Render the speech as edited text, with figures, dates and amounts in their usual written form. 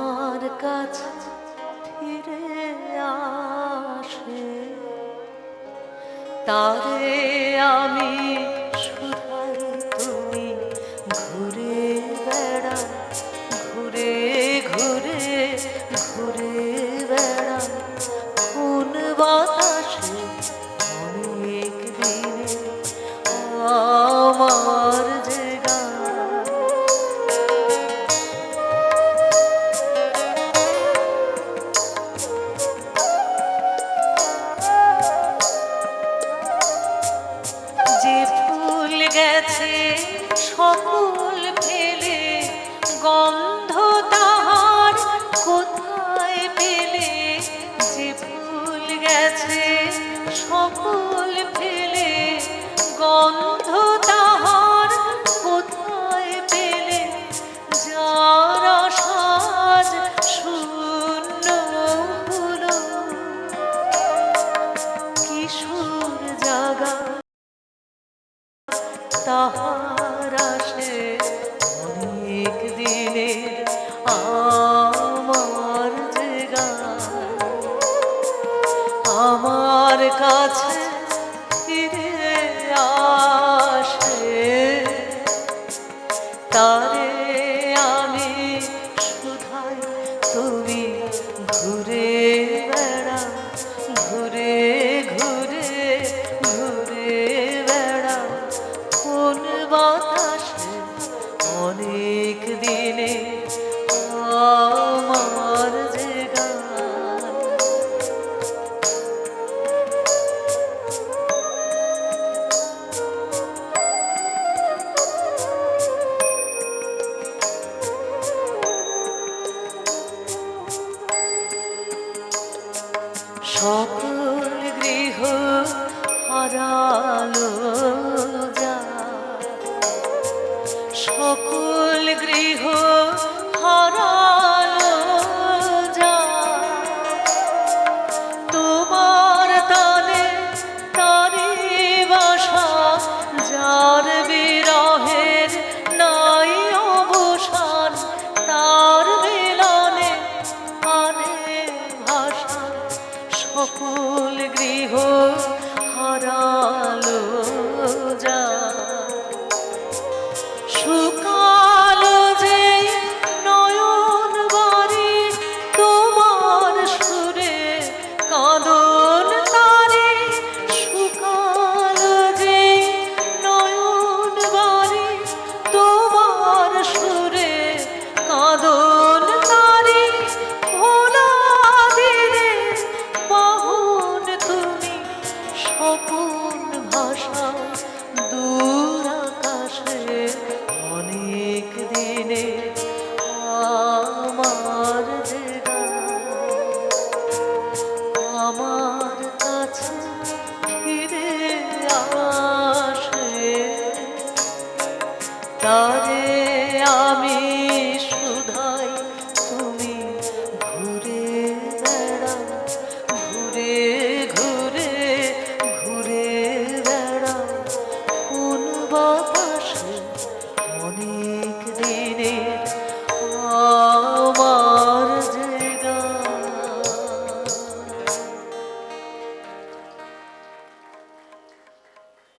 আমার কাছে ফিরে আসে তারে আমি শুধাই তুমি ঘুরে বেড়াও ঘুরে ঘুরে ঘুরে বেড়াও কোন বাতাসে অনেক দিনে আমার যে যে ফুল গেছে সকল ফেলে গন্ধ তাহার কোথায় পেলে যে ফুল গেছে সকল ফেলে গন্ধ তাহার কোথায় পেলে যারা সাজ শূন্য হলো কিশোর জাগা তাহার আসে অনেক দিনের আমার যে গান আমার কাছে